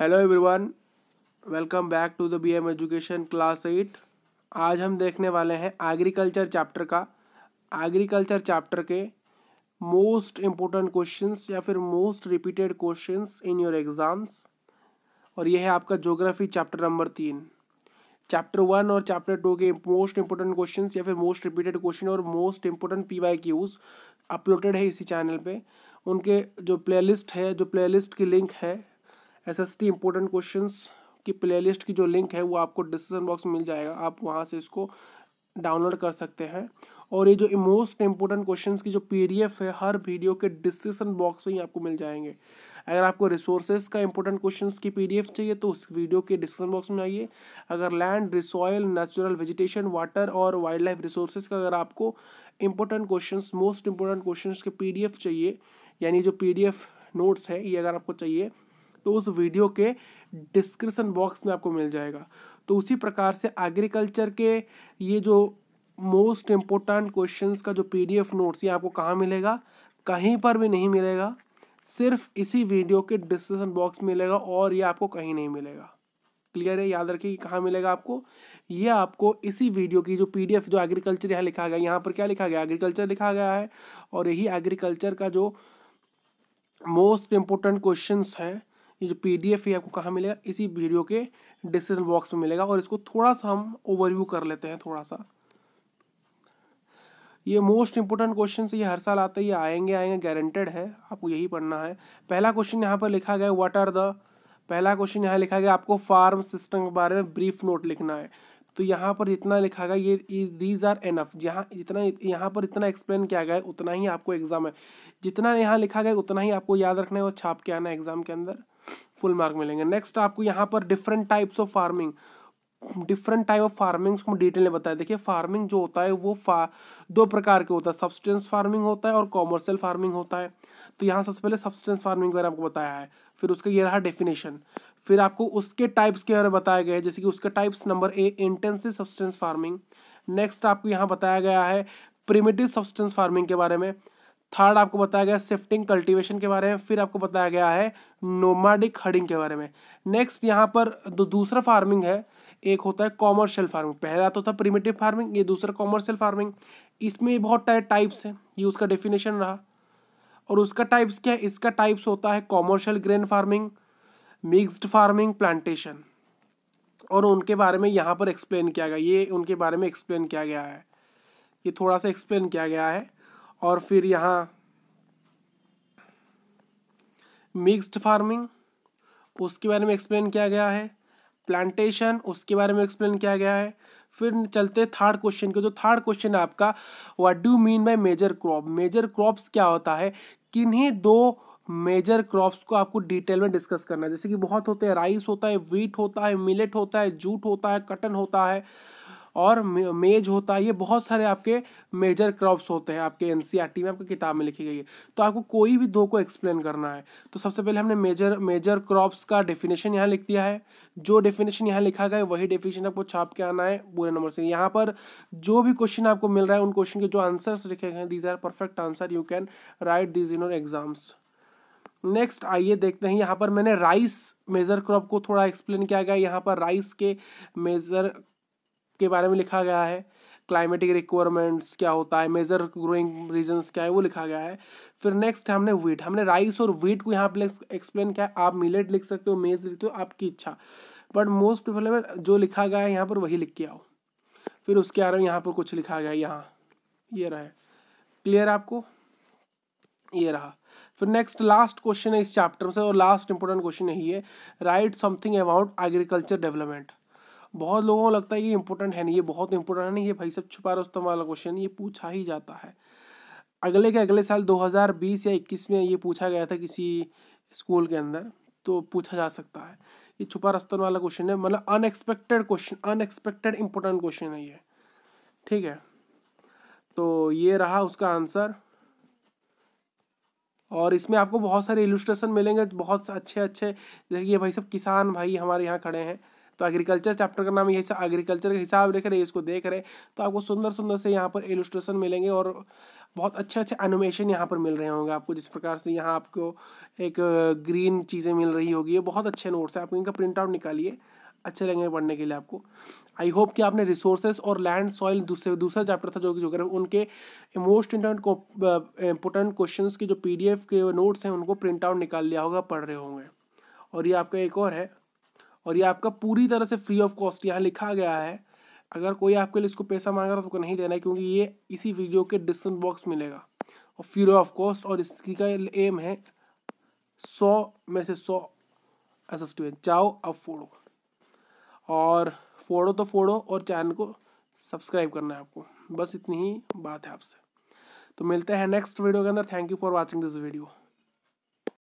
Hello everyone, welcome back to the BM education class 8। आज हम देखने वाले हैं एग्रीकल्चर चैप्टर के मोस्ट इम्पोर्टेंट क्वेश्चंस या फिर most repeated questions in your exams. और ये है आपका ज्योग्राफी चैप्टर नंबर 3। चैप्टर 1 और चैप्टर 2 के मोस्ट इंपोर्टेंट क्वेश्चंस या फिर मोस्ट रिपीटेड क्वेश्चन और मोस्ट इंपोर्टेंट PYQs अपलोडेड है इसी चैनल पे। उनके जो प्लेलिस्ट की लिंक है SST इम्पोर्टेंट क्वेश्चंस की प्लेलिस्ट की जो लिंक है वो आपको डिस्क्रिप्शन बॉक्स में मिल जाएगा, आप वहाँ से इसको डाउनलोड कर सकते हैं। और ये जो मोस्ट इम्पोर्टेंट क्वेश्चंस की जो PDF है हर वीडियो के डिस्क्रिप्शन बॉक्स में ही आपको मिल जाएंगे। अगर आपको रिसोर्सेज का इंपॉर्टेंट क्वेश्चंस की PDF चाहिए तो उस वीडियो के डिस्क्रिप्शन बॉक्स में आइए। अगर लैंड, रिसॉइल, नेचुरल वेजिटेशन, वाटर और वाइल्ड लाइफ रिसोर्सेज का अगर आपको important questions, most important questions के PDF चाहिए, यानी जो PDF नोट्स है ये अगर आपको चाहिए तो उस वीडियो के डिस्क्रिप्शन बॉक्स में आपको मिल जाएगा। तो उसी प्रकार से एग्रीकल्चर के ये जो मोस्ट इम्पोर्टेंट क्वेश्चंस का जो PDF नोट्स ये आपको कहाँ मिलेगा? कहीं पर भी नहीं मिलेगा, सिर्फ इसी वीडियो के डिस्क्रिप्शन बॉक्स में मिलेगा और ये आपको कहीं नहीं मिलेगा। क्लियर है? याद रखिए कहाँ मिलेगा आपको, ये आपको इसी वीडियो की जो PDF जो एग्रीकल्चर यहाँ लिखा गया, यहाँ पर क्या लिखा गया? एग्रीकल्चर लिखा गया है। और यही एग्रीकल्चर का जो मोस्ट इम्पोर्टेंट क्वेश्चंस है ये जो PDF है आपको कहाँ मिलेगा? इसी वीडियो के डिस्क्रिप्शन बॉक्स में मिलेगा। और इसको थोड़ा सा हम ओवरव्यू कर लेते हैं थोड़ा सा। ये मोस्ट इंपोर्टेंट क्वेश्चन ये हर साल आते ही आएंगे गारंटेड है, आपको यही पढ़ना है। पहला क्वेश्चन यहाँ पर लिखा गया व्हाट आर द, पहला क्वेश्चन यहाँ लिखा गया आपको फार्म सिस्टम के बारे में ब्रीफ नोट लिखना है। तो यहाँ पर जितना लिखा गया ये दीज आर एनफ, जहाँ जितना यहाँ पर इतना एक्सप्लेन किया गया है उतना ही आपको एग्जाम है, जितना यहाँ लिखा गया उतना ही आपको याद रखना है और छाप के आना है एग्जाम के अंदर, फुल मार्क मिलेंगे। नेक्स्ट आपको यहाँ पर डिफरेंट टाइप ऑफ फार्मिंग को डिटेल में बताया। देखिए फार्मिंग जो होता है वो दो प्रकार के होता है, सब्सटेंस फार्मिंग होता है और कॉमर्शियल फार्मिंग होता है। तो यहाँ सबसे पहले सब्सटेंस फार्मिंग के बारे में आपको बताया है, फिर उसका ये रहा डेफिनेशन, फिर आपको उसके टाइप्स के बारे में बताया गया है, जैसे कि उसका types number A intensive substance farming. Next आपको यहाँ बताया गया है प्रिमिटिव सब्सटेंस फार्मिंग के बारे में। थर्ड आपको बताया गया शिफ्टिंग कल्टीवेशन के बारे में। फिर आपको बताया गया है नोमैडिक हर्डिंग के बारे में। नेक्स्ट यहाँ पर दूसरा फार्मिंग है, एक होता है कॉमर्शियल फार्मिंग। पहला तो था प्रिमिटिव फार्मिंग, ये दूसरा कॉमर्शियल फार्मिंग। इसमें बहुत टाइप्स हैं, ये उसका डेफिनेशन रहा। और उसका टाइप्स क्या है? इसका टाइप्स होता है commercial grain farming, mixed farming, plantation. और उनके बारे में यहाँ पर एक्सप्लेन किया गया, ये उनके बारे में एक्सप्लेन किया गया है, ये थोड़ा सा एक्सप्लेन किया गया है। और फिर यहाँ मिक्स्ड फार्मिंग उसके बारे में एक्सप्लेन किया गया है, प्लांटेशन उसके बारे में एक्सप्लेन किया गया है। फिर चलते थर्ड क्वेश्चन के, जो थर्ड क्वेश्चन है आपका what do mean by major crop. Major crops क्या होता है? किन्हीं दो मेजर क्रॉप्स को आपको डिटेल में डिस्कस करना है। जैसे कि बहुत होते हैं, राइस होता है, व्हीट होता है, मिलेट होता है, जूट होता है, कटन होता है और मेज होता है। ये बहुत सारे आपके मेजर क्रॉप्स होते हैं, आपके NCERT में आपकी किताब में लिखी गई है। तो आपको कोई भी दो को एक्सप्लेन करना है। तो सबसे पहले हमने मेजर क्रॉप्स का डेफिनेशन यहाँ लिख दिया है। जो डेफिनेशन यहाँ लिखा गया है वही डेफिनेशन आपको छाप के आना है पूरे नंबर से। यहाँ पर जो भी क्वेश्चन आपको मिल रहा है उन क्वेश्चन के जो आंसर्स लिखे गए हैं, these are perfect answer, you can write these in your exams. Next आइए देखते हैं, यहाँ पर मैंने राइस मेजर क्रॉप को थोड़ा एक्सप्लेन किया गया। यहाँ पर राइस के मेजर के बारे में लिखा गया है, क्लाइमेटिक रिक्वायरमेंट्स क्या होता है, मेजर ग्रोइंग रीजंस क्या है वो लिखा गया है। फिर नेक्स्ट हमने व्हीट, हमने राइस और व्हीट को यहाँ पे एक्सप्लेन किया है। आप मिलेट लिख सकते हो, मेज लिखते हो, आपकी इच्छा, बट मोस्ट प्रिफरेबल जो लिखा गया है यहाँ पर वही लिख के आओ। फिर उसके आगे यहाँ पर कुछ लिखा गया है, यहाँ ये रहा है, क्लियर आपको, ये रहा। फिर नेक्स्ट लास्ट क्वेश्चन है इस चैप्टर से और लास्ट इंपॉर्टेंट क्वेश्चन यही है, right something about agriculture development. बहुत लोगों को लगता है ये इंपॉर्टेंट है नहीं, ये बहुत इंपॉर्टेंट है नहीं, ये भाई सब छुपा रुस्तम वाला क्वेश्चन, ये पूछा ही जाता है। अगले के अगले साल 2020 या 21 में ये पूछा गया था किसी स्कूल के अंदर, तो पूछा जा सकता है। ये छुपा रुस्तम वाला क्वेश्चन है, मतलब unexpected question, unexpected important question है ये, ठीक है। तो ये रहा उसका आंसर। और इसमें आपको बहुत सारे इलस्ट्रेशन मिलेंगे, बहुत अच्छे अच्छे। देखिए भाई सब किसान भाई हमारे यहाँ खड़े हैं, तो एग्रीकल्चर चैप्टर का नाम यही से एग्रीकल्चर का हिसाब लिख रहे हैं, इसको देख रहे हैं तो आपको सुंदर सुंदर से यहाँ पर इलस्ट्रेशन मिलेंगे और बहुत अच्छे अच्छे एनिमेशन यहाँ पर मिल रहे होंगे आपको। जिस प्रकार से यहाँ आपको एक ग्रीन चीज़ें मिल रही होगी, ये बहुत अच्छे नोट्स हैं, आप इनका प्रिंट आउट निकालिए, अच्छे लगेंगे पढ़ने के लिए आपको। आई होप कि आपने रिसोर्सेज और लैंड सॉइल दूसरा चैप्टर था जो कि उनके मोस्ट इंपॉर्टेंट क्वेश्चंस के जो PDF के नोट्स हैं उनको प्रिंट आउट निकाल लिया होगा, पढ़ रहे होंगे। और ये आपका एक और है, और ये आपका पूरी तरह से फ्री ऑफ कॉस्ट यहाँ लिखा गया है। अगर कोई आपके लिए इसको पैसा मांग रहा है तो आपको नहीं देना है, क्योंकि ये इसी वीडियो के डिस्क्रिप्शन बॉक्स मिलेगा और फ्री ऑफ कॉस्ट। और इसकी का एम है 100 में से 100 असिस्टेंट चाहो अब फोड़ो, और फोड़ो तो फोड़ो, और चैनल को सब्सक्राइब करना है आपको। बस इतनी ही बात है आपसे। तो मिलते हैं नेक्स्ट वीडियो के अंदर। Thank you for watching this video.